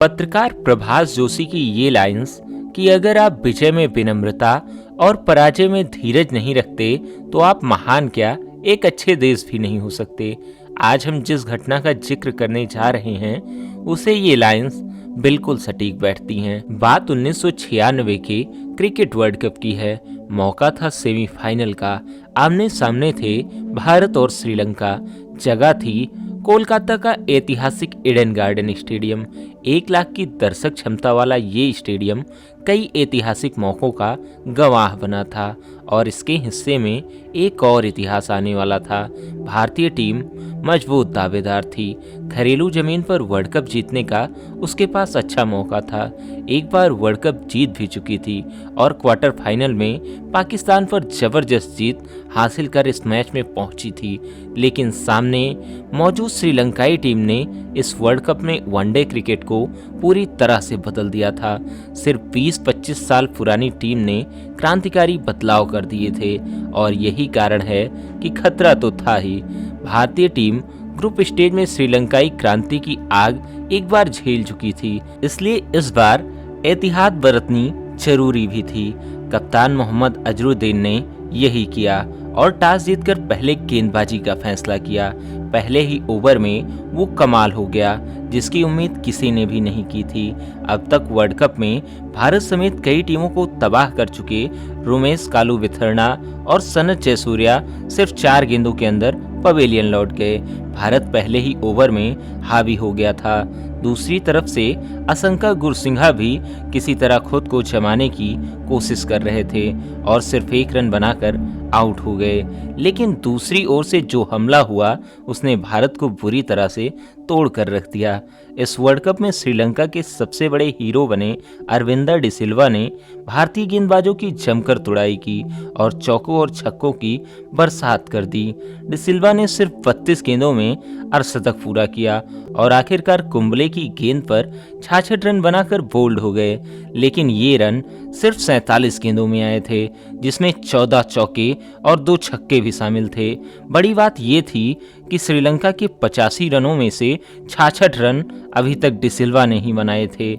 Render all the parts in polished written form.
पत्रकार प्रभास जोशी की ये लाइंस कि अगर आप विजय में विनम्रता और पराजय में धीरज नहीं रखते तो आप महान क्या एक अच्छे देश भी नहीं हो सकते। आज हम जिस घटना का जिक्र करने जा रहे हैं उसे ये लाइंस बिल्कुल सटीक बैठती हैं। बात 1996 के क्रिकेट वर्ल्ड कप की है। मौका था सेमीफाइनल का। आमने सामने थे भारत और श्रीलंका। जगह थी कोलकाता का ऐतिहासिक ईडन गार्डन स्टेडियम। 1 लाख की दर्शक क्षमता वाला ये स्टेडियम कई ऐतिहासिक मौकों का गवाह बना था और इसके हिस्से में एक और इतिहास आने वाला था। भारतीय टीम मजबूत दावेदार थी। घरेलू जमीन पर वर्ल्ड कप जीतने का उसके पास अच्छा मौका था। एक बार वर्ल्ड कप जीत भी चुकी थी और क्वार्टर फाइनल में पाकिस्तान पर जबरदस्त जीत हासिल कर इस मैच में पहुंची थी। लेकिन सामने मौजूद श्रीलंकाई टीम ने इस वर्ल्ड कप में वनडे क्रिकेट को पूरी तरह से बदल दिया था। सिर्फ 20-25 साल पुरानी टीम ने क्रांतिकारी बदलाव कर दिए थे और यही कारण है कि खतरा तो था ही। भारतीय टीम ग्रुप स्टेज में श्रीलंकाई क्रांति की आग एक बार झेल चुकी थी, इसलिए इस बार एहतियात बरतनी जरूरी भी थी। कप्तान मोहम्मद अजरुद्दीन ने यही किया और टॉस जीतकर पहले गेंदबाजी का फैसला किया। पहले ही ओवर में वो कमाल हो गया जिसकी उम्मीद किसी ने भी नहीं की थी। अब तक वर्ल्ड कप में भारत समेत कई टीमों को तबाह कर चुके रोमेश कालू विथरना और सनत जयसूर्या सिर्फ 4 गेंदों के अंदर पवेलियन लौट गए। भारत पहले ही ओवर में हावी हो गया था। दूसरी तरफ से असंका गुरसिंघा भी किसी तरह खुद को जमाने की कोशिश कर रहे थे और सिर्फ 1 रन बनाकर आउट हो गए। लेकिन दूसरी ओर से जो हमला हुआ उसने भारत को बुरी तरह से तोड़ कर रख दिया। इस वर्ल्ड कप में श्रीलंका के सबसे बड़े हीरो बने अरविंदर डिसिल्वा ने भारतीय गेंदबाजों की जमकर तुड़ाई की और चौकों और छक्कों की बरसात कर दी। डिसिल्वा ने सिर्फ 32 गेंदों में अर्धशतक पूरा किया और आखिरकार कुंबले की गेंद पर 66 रन बनाकर बोल्ड हो गए। लेकिन ये रन सिर्फ 47 गेंदों में आए थे जिसमें 14 चौके और 2 छक्के भी शामिल थे। बड़ी बात ये थी कि श्रीलंका के 85 रनों में से 66 रन अभी तक डिसिल्वा ने ही बनाए थे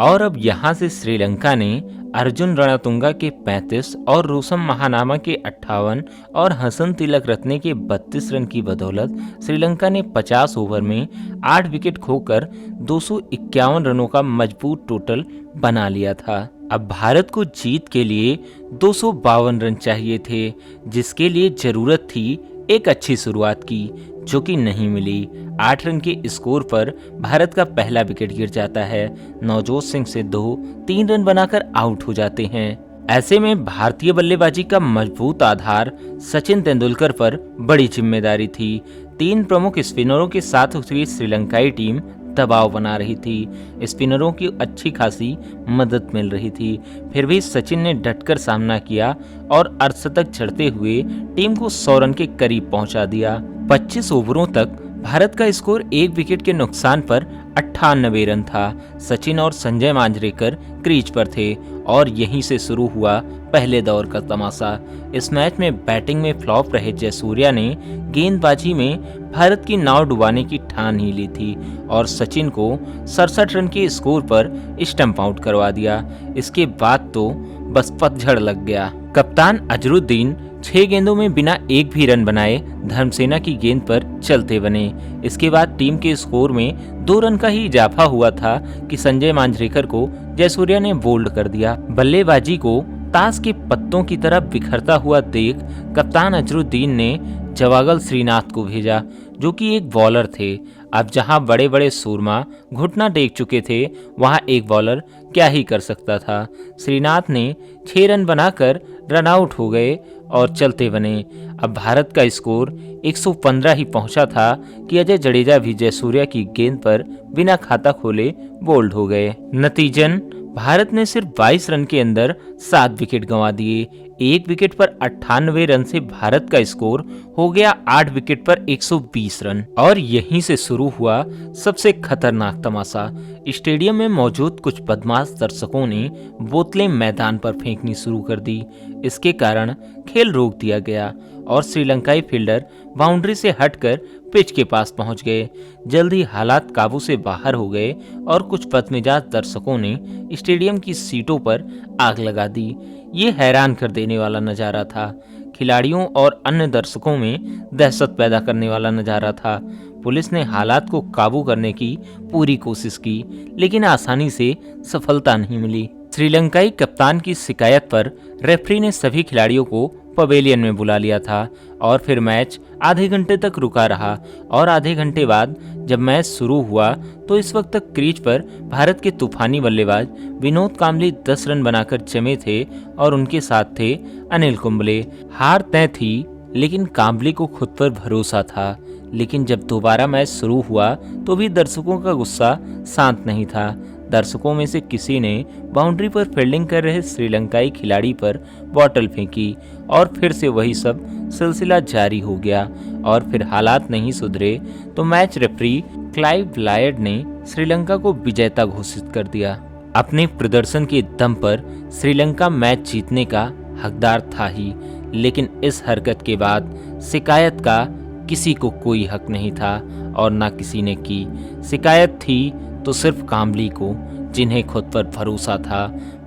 और अब यहाँ से श्रीलंका ने अर्जुन रणतुंगा के 35 और रूसम महानामा के 58 और हसन तिलक रत्ने के 32 रन की बदौलत श्रीलंका ने 50 ओवर में 8 विकेट खोकर 251 रनों का मजबूत टोटल बना लिया था। अब भारत को जीत के लिए 252 रन चाहिए थे जिसके लिए जरूरत थी एक अच्छी शुरुआत की जो कि नहीं मिली। 8 रन के स्कोर पर भारत का पहला विकेट गिर जाता है। नवजोत सिंह सिद्धू 3 रन बनाकर आउट हो जाते हैं। ऐसे में भारतीय बल्लेबाजी का मजबूत आधार सचिन तेंदुलकर पर बड़ी जिम्मेदारी थी। 3 प्रमुख स्पिनरों के साथ उसकी श्रीलंकाई टीम दबाव बना रही थी। स्पिनरों की अच्छी खासी मदद मिल रही थी। फिर भी सचिन ने डटकर सामना किया और अर्धशतक जड़ते हुए टीम को 100 रन के करीब पहुंचा दिया। 25 ओवरों तक भारत का स्कोर 1 विकेट के नुकसान पर 98 रन था। सचिन और संजय मांजरेकर क्रीज पर थे और यहीं से शुरू हुआ पहले दौर का तमाशा। इस मैच में बैटिंग में फ्लॉप रहे जयसूर्या ने गेंदबाजी में भारत की नाव डुबाने की ठान ही ली थी और सचिन को 67 रन के स्कोर पर स्टंप आउट करवा दिया। इसके बाद तो बस पतझड़ लग गया। कप्तान अजरुद्दीन 6 गेंदों में बिना एक भी रन बनाए धर्मसेना की गेंद पर चलते बने। इसके बाद टीम के स्कोर में 2 रन का ही इजाफा हुआ था कि संजय मांजरेकर को जयसूर्या ने बोल्ड कर दिया। बल्लेबाजी को ताश के पत्तों की तरह बिखरता हुआ देख कप्तान अजरुद्दीन ने जवागल श्रीनाथ को भेजा जो कि एक बॉलर थे। अब जहां बड़े बड़े सूरमा घुटना टेक चुके थे वहां एक बॉलर क्या ही कर सकता था। श्रीनाथ ने 6 रन बनाकर रन आउट हो गए और चलते बने। अब भारत का स्कोर 115 ही पहुंचा था कि अजय जडेजा भी जयसूर्या की गेंद पर बिना खाता खोले बोल्ड हो गए। नतीजन भारत ने सिर्फ 22 रन के अंदर 7 विकेट गंवा दिए। 1 विकेट पर 98 रन से भारत का स्कोर हो गया 8 विकेट पर 120 रन और यहीं से शुरू हुआ सबसे खतरनाक तमाशा। स्टेडियम में मौजूद कुछ बदमाश दर्शकों ने बोतलें मैदान पर फेंकनी शुरू कर दी। इसके कारण खेल रोक दिया गया और श्रीलंकाई फील्डर बाउंड्री से हटकर पिच के पास पहुंच गए। जल्दी हालात काबू से बाहर हो गए और कुछ बदमिजाज दर्शकों ने स्टेडियम की सीटों पर आग लगा दी। ये हैरान कर देने वाला नज़ारा था। खिलाड़ियों और अन्य दर्शकों में दहशत पैदा करने वाला नज़ारा था। पुलिस ने हालात को काबू करने की पूरी कोशिश की, लेकिन आसानी से सफलता नहीं मिली। श्रीलंकाई कप्तान की शिकायत पर रेफरी ने सभी खिलाड़ियों को पवेलियन में बुला लिया था और फिर मैच आधे घंटे तक रुका रहा। और आधे घंटे बाद जब मैच शुरू हुआ तो इस वक्त तक क्रीज पर भारत के तूफानी बल्लेबाज विनोद कांबली 10 रन बनाकर जमे थे और उनके साथ थे अनिल कुंबले। हार तय थी, लेकिन कांबली को खुद पर भरोसा था। लेकिन जब दोबारा मैच शुरू हुआ तो भी दर्शकों का गुस्सा शांत नहीं था। दर्शकों में से किसी ने बाउंड्री पर फील्डिंग कर रहे श्रीलंकाई खिलाड़ी पर बॉटल फेंकी और फिर से वही सब सिलसिला जारी हो गया। और फिर हालात नहीं सुधरे तो मैच रेफरी क्लाइव लायड ने श्रीलंका को विजेता घोषित कर दिया। अपने प्रदर्शन के दम पर श्रीलंका मैच जीतने का हकदार था ही, लेकिन इस हरकत के बाद शिकायत का किसी को कोई हक नहीं था और ना किसी ने की। शिकायत थी तो सिर्फ कांबली को, जिन्हें खुद पर भरोसा था।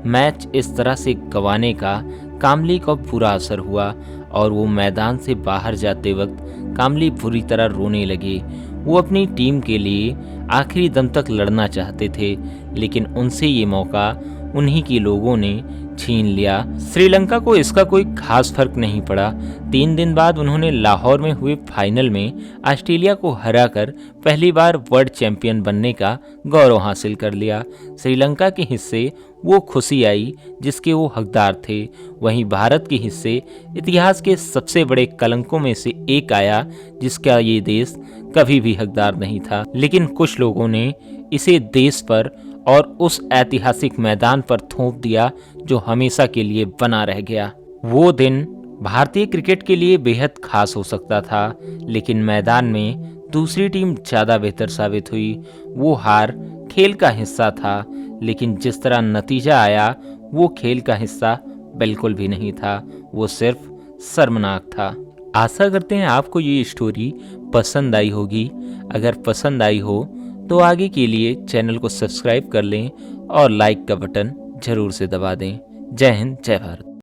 मैच इस तरह से गंवाने का कांबली को बुरा असर हुआ और वो मैदान से बाहर जाते वक्त कांबली बुरी तरह रोने लगे। वो अपनी टीम के लिए आखिरी दम तक लड़ना चाहते थे, लेकिन उनसे ये मौका उन्हीं के लोगों ने छीन लिया। श्रीलंका को इसका कोई खास फर्क नहीं पड़ा। 3 दिन बाद उन्होंने लाहौर में हुए फाइनल में ऑस्ट्रेलिया को हराकर पहली बार वर्ल्ड चैंपियन बनने का गौरव हासिल कर लिया। श्रीलंका के हिस्से वो खुशी आई जिसके वो हकदार थे। वहीं भारत के हिस्से इतिहास के सबसे बड़े कलंकों में से एक आया जिसका ये देश कभी भी हकदार नहीं था। लेकिन कुछ लोगों ने इसे देश पर और उस ऐतिहासिक मैदान पर थोप दिया जो हमेशा के लिए बना रह गया। वो दिन भारतीय क्रिकेट के लिए बेहद खास हो सकता था, लेकिन मैदान में दूसरी टीम ज़्यादा बेहतर साबित हुई। वो हार खेल का हिस्सा था, लेकिन जिस तरह नतीजा आया वो खेल का हिस्सा बिल्कुल भी नहीं था। वो सिर्फ शर्मनाक था। आशा करते हैं आपको ये स्टोरी पसंद आई होगी। अगर पसंद आई हो तो आगे के लिए चैनल को सब्सक्राइब कर लें और लाइक का बटन जरूर से दबा दें। जय हिंद, जय भारत।